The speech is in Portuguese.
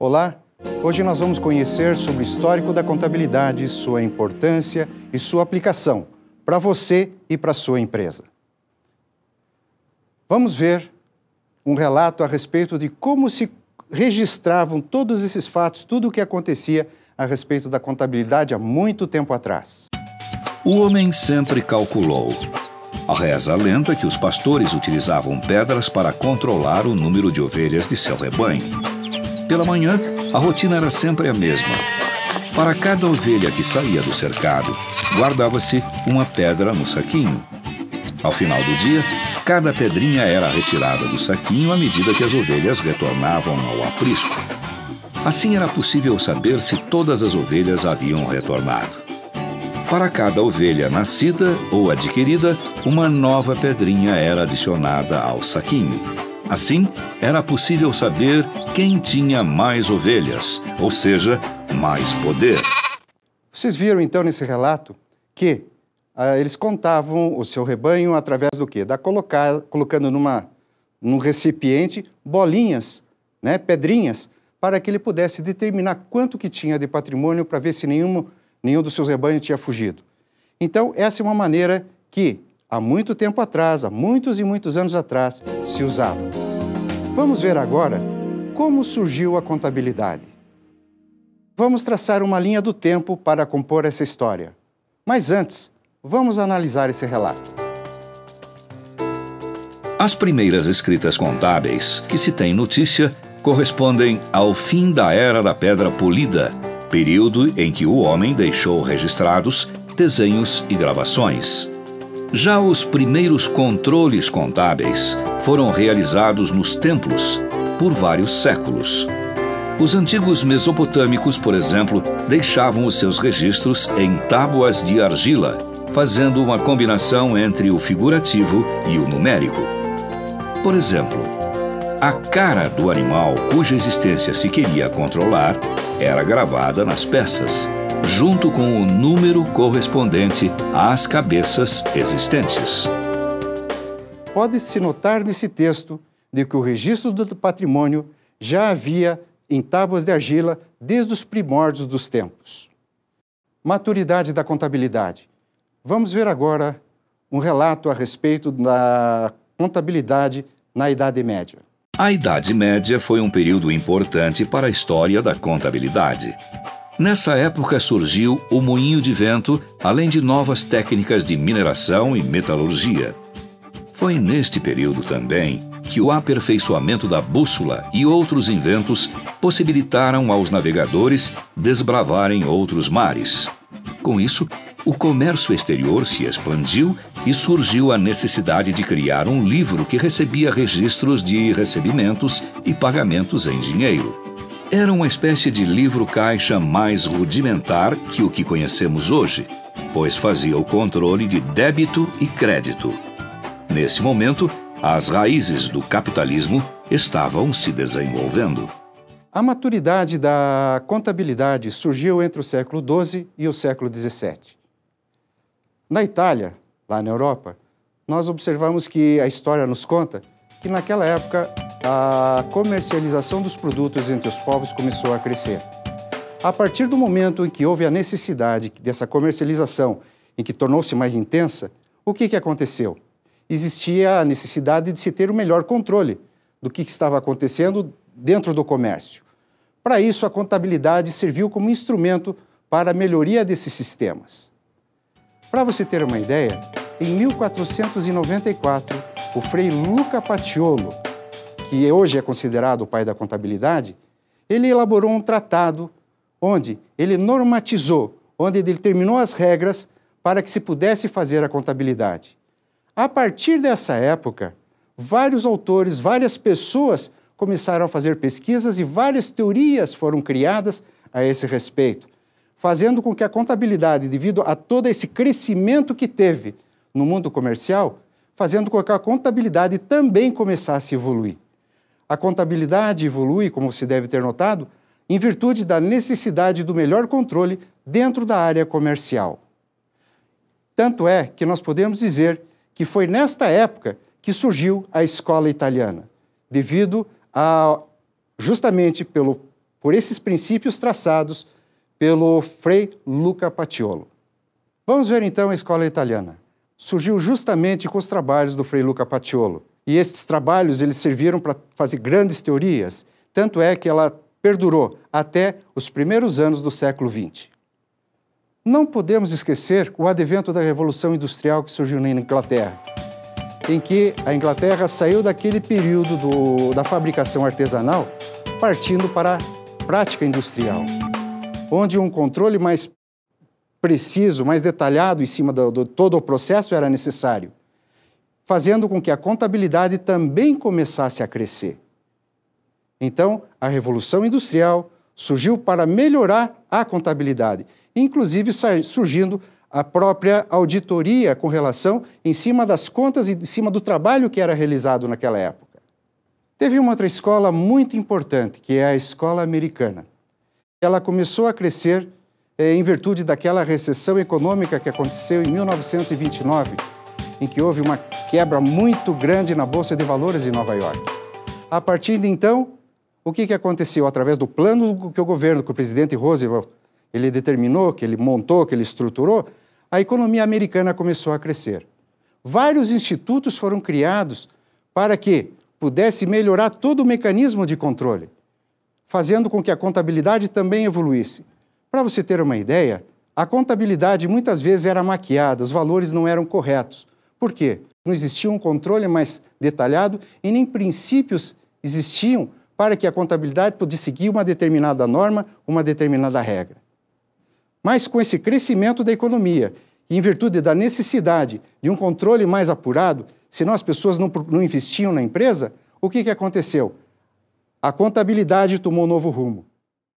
Olá, hoje nós vamos conhecer sobre o histórico da contabilidade, sua importância e sua aplicação para você e para a sua empresa. Vamos ver um relato a respeito de como se registravam todos esses fatos, tudo o que acontecia a respeito da contabilidade há muito tempo atrás. O homem sempre calculou. Reza a lenda que os pastores utilizavam pedras para controlar o número de ovelhas de seu rebanho. Pela manhã, a rotina era sempre a mesma. Para cada ovelha que saía do cercado, guardava-se uma pedra no saquinho. Ao final do dia, cada pedrinha era retirada do saquinho à medida que as ovelhas retornavam ao aprisco. Assim era possível saber se todas as ovelhas haviam retornado. Para cada ovelha nascida ou adquirida, uma nova pedrinha era adicionada ao saquinho. Assim, era possível saber quem tinha mais ovelhas, ou seja, mais poder. Vocês viram então nesse relato que eles contavam o seu rebanho através do quê? Colocando num recipiente bolinhas, pedrinhas, para que ele pudesse determinar quanto que tinha de patrimônio para ver se nenhum dos seus rebanhos tinha fugido. Então, essa é uma maneira que, há muito tempo atrás, há muitos e muitos anos atrás, se usava. Vamos ver agora como surgiu a contabilidade. Vamos traçar uma linha do tempo para compor essa história. Mas antes, vamos analisar esse relato. As primeiras escritas contábeis que se tem notícia correspondem ao fim da Era da Pedra Polida, período em que o homem deixou registrados desenhos e gravações. Já os primeiros controles contábeis foram realizados nos templos por vários séculos. Os antigos mesopotâmicos, por exemplo, deixavam os seus registros em tábuas de argila, fazendo uma combinação entre o figurativo e o numérico. Por exemplo, a cara do animal cuja existência se queria controlar era gravada nas peças, junto com o número correspondente às cabeças existentes. Pode-se notar nesse texto de que o registro do patrimônio já havia em tábuas de argila desde os primórdios dos tempos. Maturidade da contabilidade. Vamos ver agora um relato a respeito da contabilidade na Idade Média. A Idade Média foi um período importante para a história da contabilidade. Nessa época surgiu o moinho de vento, além de novas técnicas de mineração e metalurgia. Foi neste período também que o aperfeiçoamento da bússola e outros inventos possibilitaram aos navegadores desbravarem outros mares. Com isso, o comércio exterior se expandiu e surgiu a necessidade de criar um livro que recebia registros de recebimentos e pagamentos em dinheiro. Era uma espécie de livro-caixa mais rudimentar que o que conhecemos hoje, pois fazia o controle de débito e crédito. Nesse momento, as raízes do capitalismo estavam se desenvolvendo. A maturidade da contabilidade surgiu entre o século XII e o século XVII. Na Itália, lá na Europa, nós observamos que a história nos conta que naquela época a comercialização dos produtos entre os povos começou a crescer. A partir do momento em que houve a necessidade dessa comercialização, em que tornou-se mais intensa, o que aconteceu? Existia a necessidade de se ter o melhor controle do que estava acontecendo dentro do comércio. Para isso, a contabilidade serviu como instrumento para a melhoria desses sistemas. Para você ter uma ideia, em 1494, o Frei Luca Paciolo, que hoje é considerado o pai da contabilidade, ele elaborou um tratado onde ele normatizou, onde ele determinou as regras para que se pudesse fazer a contabilidade. A partir dessa época, vários autores, várias pessoas começaram a fazer pesquisas e várias teorias foram criadas a esse respeito, fazendo com que a contabilidade, devido a todo esse crescimento que teve no mundo comercial, fazendo com que a contabilidade também começasse a evoluir. A contabilidade evolui, como se deve ter notado, em virtude da necessidade do melhor controle dentro da área comercial. Tanto é que nós podemos dizer que foi nesta época que surgiu a escola italiana, devido a, justamente pelo por esses princípios traçados pelo Frei Luca Paciolo. Vamos ver então a escola italiana. Surgiu justamente com os trabalhos do Frei Luca Paciolo. E esses trabalhos eles serviram para fazer grandes teorias, tanto é que ela perdurou até os primeiros anos do século XX. Não podemos esquecer o advento da Revolução Industrial que surgiu na Inglaterra, em que a Inglaterra saiu daquele período da fabricação artesanal, partindo para a prática industrial, onde um controle mais preciso, mais detalhado em cima de todo o processo era necessário, fazendo com que a contabilidade também começasse a crescer. Então, a Revolução Industrial surgiu para melhorar a contabilidade, inclusive surgindo a própria auditoria com relação em cima das contas e em cima do trabalho que era realizado naquela época. Teve uma outra escola muito importante, que é a escola americana. Ela começou a crescer em virtude daquela recessão econômica que aconteceu em 1929, em que houve uma quebra muito grande na Bolsa de Valores de Nova York. A partir de então, o que aconteceu? Através do plano que o governo, que o presidente Roosevelt, ele determinou, que ele montou, que ele estruturou, a economia americana começou a crescer. Vários institutos foram criados para que pudesse melhorar todo o mecanismo de controle, fazendo com que a contabilidade também evoluísse. Para você ter uma ideia, a contabilidade muitas vezes era maquiada, os valores não eram corretos. Por quê? Não existia um controle mais detalhado e nem princípios existiam para que a contabilidade pudesse seguir uma determinada norma, uma determinada regra. Mas com esse crescimento da economia, e em virtude da necessidade de um controle mais apurado, senão as pessoas não investiam na empresa, o que aconteceu? A contabilidade tomou um novo rumo.